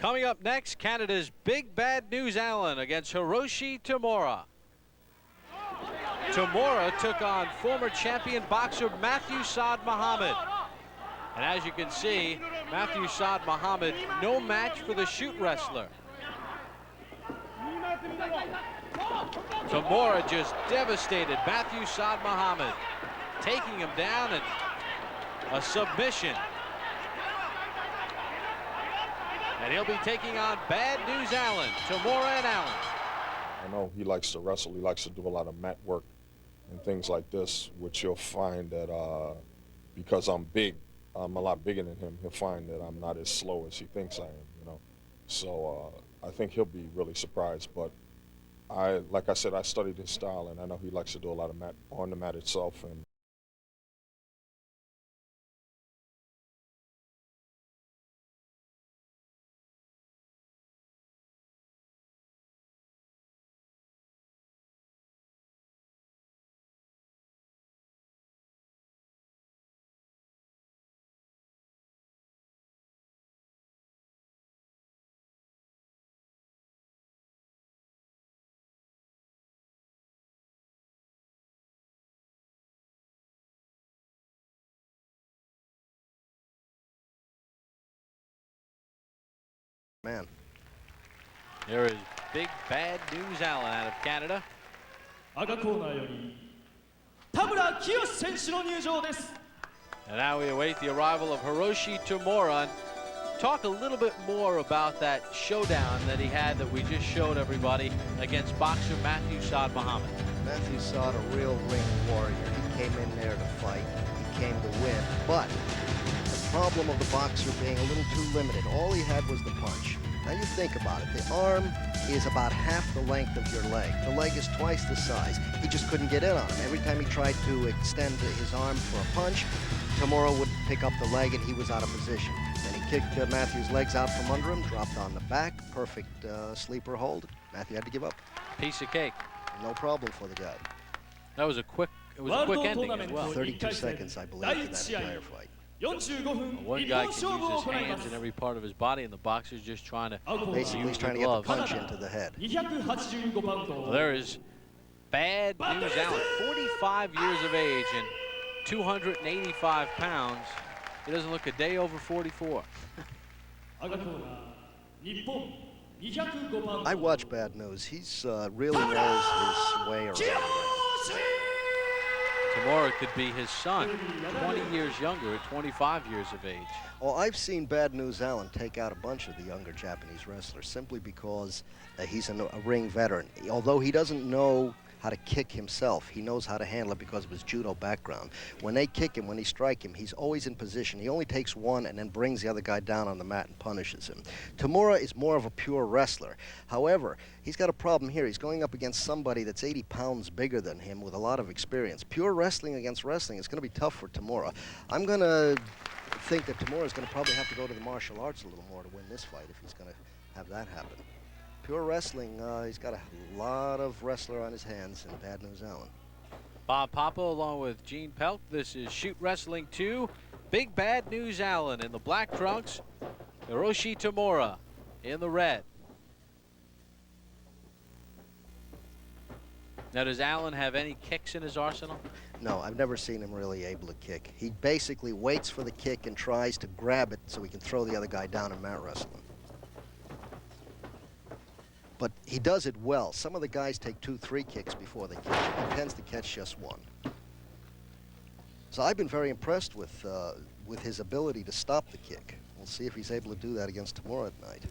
Coming up next, Canada's Big Bad News Allen against Hiroshi Tamura. Tamura took on former champion boxer Matthew Saad Muhammad. And as you can see, Matthew Saad Muhammad, no match for the shoot wrestler. Tamura just devastated Matthew Saad Muhammad, taking him down and a submission. And he'll be taking on Bad News Allen, Tamura and Allen. I know he likes to wrestle. He likes to do a lot of mat work and things like this, which you'll find that because I'm big, I'm a lot bigger than him, he'll find that I'm not as slow as he thinks I am, you know. So I think he'll be really surprised. But like I said, I studied his style, and I know he likes to do a lot of mat on the mat itself. And man. There is Big Bad News Allen out of Canada. Tamura Kiyoshi. And now we await the arrival of Hiroshi Tamura. And talk a little bit more about that showdown that he had that we just showed everybody against boxer Matthew Saad Muhammad. Matthew Saad, a real ring warrior. He came in there to fight. He came to win. But the problem of the boxer being a little too limited, all he had was the punch. Now you think about it. The arm is about half the length of your leg. The leg is twice the size. He just couldn't get in on him. Every time he tried to extend his arm for a punch, Tamura would pick up the leg and he was out of position. Then he kicked Matthew's legs out from under him, dropped on the back, perfect sleeper hold. Matthew had to give up. Piece of cake. No problem for the guy. That was a quick ending as well. 32 seconds, I believe, for that entire fight. One guy can use his hands and every part of his body, and the boxer's just trying to basically he's trying to get the punch into the head. Well, there is Bad News Allen, 45 years of age and 285 pounds. He doesn't look a day over 44. I watch Bad News. He's really knows his way around. Tamura could be his son, 20 years younger at 25 years of age. Well, I've seen Bad News Allen take out a bunch of the younger Japanese wrestlers simply because he's a ring veteran. Although he doesn't know how to kick himself, he knows how to handle it because of his judo background. When they kick him, when they strike him, he's always in position. He only takes one and then brings the other guy down on the mat and punishes him. Tamura is more of a pure wrestler. However, he's got a problem here. He's going up against somebody that's 80 pounds bigger than him with a lot of experience. Pure wrestling against wrestling is going to be tough for Tamura. I'm going to think that Tamura is going to probably have to go to the martial arts a little more to win this fight if he's going to have that happen. Pure wrestling, he's got a lot of wrestler on his hands in Bad News Allen. Bob Papa along with Gene Pelt. This is Shoot Wrestling 2. Big Bad News Allen in the black trunks. Hiroshi Tamura in the red. Now, does Allen have any kicks in his arsenal? No, I've never seen him really able to kick. He basically waits for the kick and tries to grab it so he can throw the other guy down in mat wrestling. But he does it well. Some of the guys take 2, 3 kicks before they catch him. He tends to catch just one. So I've been very impressed with his ability to stop the kick. We'll see if he's able to do that against Tamura tonight.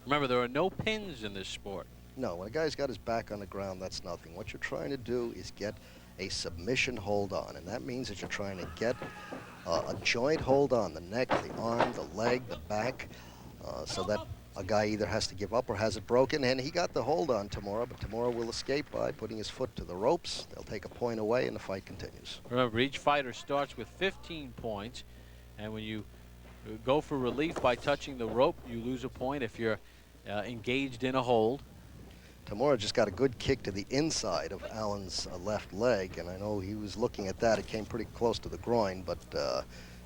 Remember, there are no pins in this sport. No, when a guy's got his back on the ground, that's nothing. What you're trying to do is get a submission hold on, and that means that you're trying to get a joint hold on the neck, the arm, the leg, the back, so that a guy either has to give up or has it broken, and he got the hold on Tamura, but Tamura will escape by putting his foot to the ropes. They'll take a point away, and the fight continues. Remember, each fighter starts with 15 points, and when you go for relief by touching the rope, you lose a point if you're engaged in a hold. Tamura just got a good kick to the inside of Allen's left leg, and I know he was looking at that. It came pretty close to the groin, but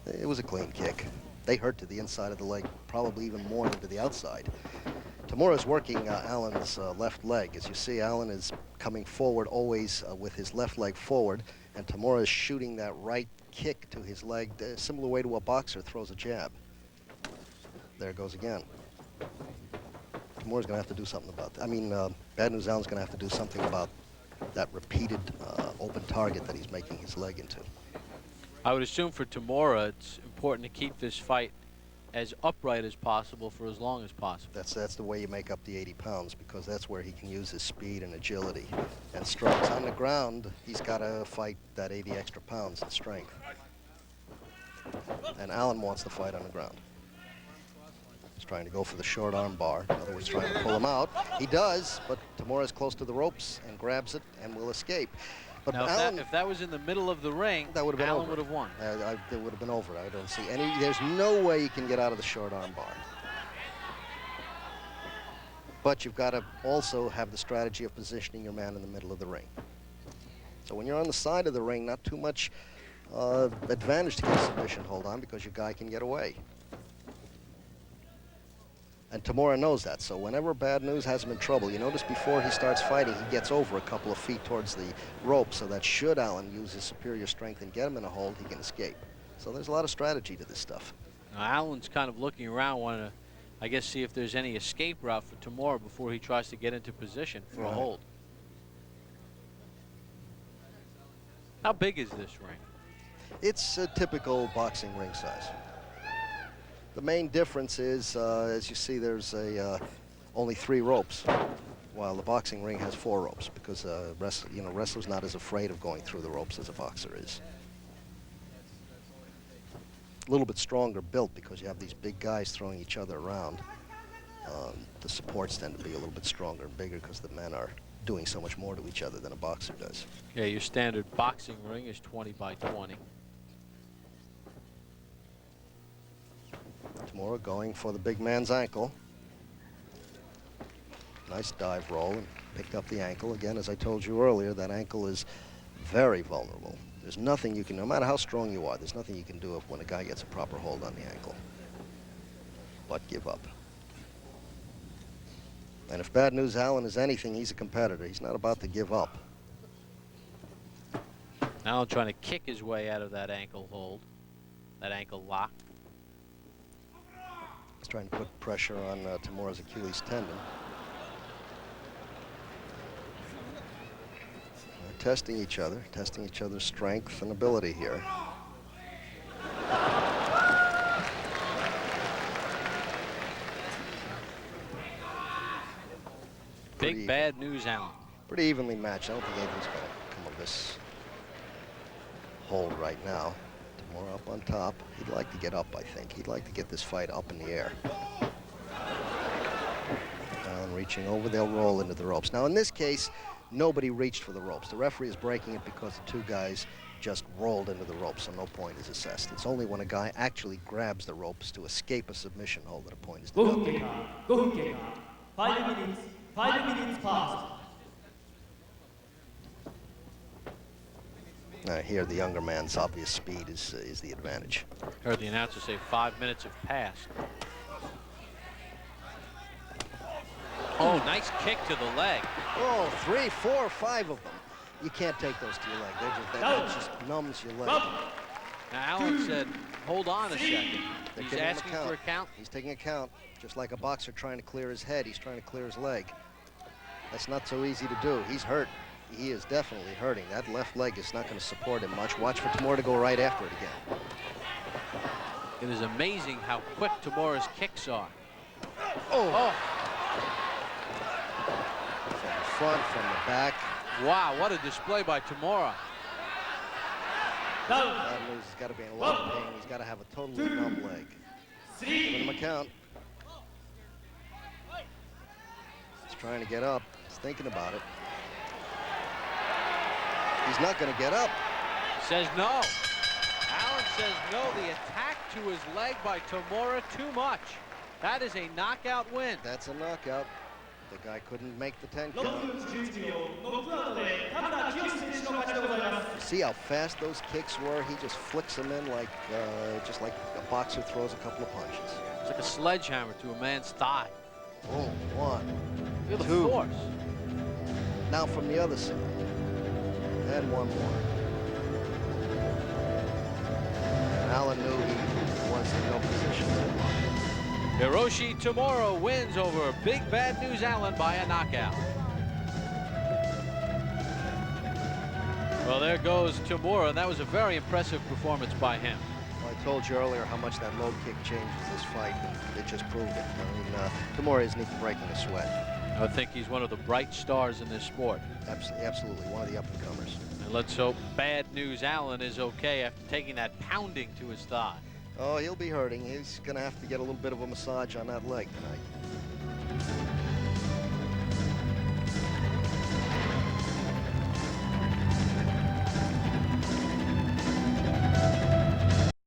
it was a clean kick. They hurt to the inside of the leg, probably even more than to the outside. Tamura's working Allen's left leg. As you see, Allen is coming forward always with his left leg forward, and Tamura is shooting that right kick to his leg, the similar way to a boxer throws a jab. There it goes again. Tamura's going to have to do something about that. I mean, Bad News Allen's going to have to do something about that repeated open target that he's making his leg into. I would assume for Tamura, it's important to keep this fight as upright as possible for as long as possible. That's the way you make up the 80 pounds, because that's where he can use his speed and agility and strikes. On the ground, he's got to fight that 80 extra pounds in strength. And Allen wants to fight on the ground. He's trying to go for the short arm bar. In other words, trying to pull him out. He does, but Tamura's close to the ropes and grabs it and will escape. But Now, Allen, if that was in the middle of the ring, that would have been Allen over. would have won. It would have been over. I don't see any. There's no way you can get out of the short arm bar. But you've got to also have the strategy of positioning your man in the middle of the ring. So when you're on the side of the ring, not too much advantage to get a submission hold on, because your guy can get away. And Tamura knows that, so whenever Bad News has him in trouble, you notice before he starts fighting, he gets over a couple of feet towards the rope, so that should Allen use his superior strength and get him in a hold, he can escape. So there's a lot of strategy to this stuff. Now, Allen's kind of looking around, wanting to, I guess, see if there's any escape route for Tamura before he tries to get into position for a hold. How big is this ring? It's a typical boxing ring size. The main difference is, as you see, there's only 3 ropes, while the boxing ring has 4 ropes, because wrestler's not as afraid of going through the ropes as a boxer is. A little bit stronger built, because you have these big guys throwing each other around. The supports tend to be a little bit stronger and bigger, because the men are doing so much more to each other than a boxer does. Yeah, your standard boxing ring is 20 by 20. Tamura going for the big man's ankle. Nice dive roll, and picked up the ankle. Again, as I told you earlier, that ankle is very vulnerable. There's nothing you can, no matter how strong you are, there's nothing you can do when a guy gets a proper hold on the ankle but give up. And if Bad News Allen is anything, he's a competitor. He's not about to give up. Allen trying to kick his way out of that ankle hold, that ankle lock. He's trying to put pressure on Tamura's Achilles tendon. They're testing each other's strength and ability here. Big Bad News Allen. Pretty evenly matched. I don't think anything's going to come of this hold right now. Tamura up on top. He'd like to get up, I think. He'd like to get this fight up in the air. Allen reaching over. They'll roll into the ropes. Now, in this case, nobody reached for the ropes. The referee is breaking it because the 2 guys just rolled into the ropes, so no point is assessed. It's only when a guy actually grabs the ropes to escape a submission hold that a point is deducted. 5 minutes. 5 minutes passed. Here, the younger man's obvious speed is the advantage. Heard the announcer say 5 minutes have passed. Oh, nice kick to the leg. Oh, 3, 4, 5 of them. You can't take those to your leg. That just numbs your leg. Now, Allen said, hold on a second. They're He's giving him asking for a count. He's taking a count. Just like a boxer trying to clear his head, he's trying to clear his leg. That's not so easy to do. He's hurt. He is definitely hurting. That left leg is not going to support him much. Watch for Tamura to go right after it again. It is amazing how quick Tamura's kicks are. Oh! From the front, from the back. Wow, what a display by Tamura. Bad News has got to be in a lot of pain. He's got to have a totally numb leg. Giving him a count. He's trying to get up. He's thinking about it. He's not going to get up. Says no. Allen says no. The attack to his leg by Tamura, too much. That is a knockout win. That's a knockout. The guy couldn't make the 10 6 count.分11秒ノックアウトで田村清選手の勝ちでございます。 See how fast those kicks were? He just flicks them in like, just like a boxer throws a couple of punches. It's like a sledgehammer to a man's thigh. Boom, 1, Feel the 2. force. Now from the other side. And 1 more. And Allen knew he was in no position to block. Hiroshi Tamura wins over Big Bad News Allen by a knockout. Well, there goes Tamura, and that was a very impressive performance by him. Well, I told you earlier how much that low kick changes this fight, and it just proved it. I mean, Tamura isn't even breaking a sweat. I think he's one of the bright stars in this sport. Absolutely, one of the up-and-comers. And let's hope Bad News Allen is okay after taking that pounding to his thigh. Oh, he'll be hurting. He's going to have to get a little bit of a massage on that leg tonight.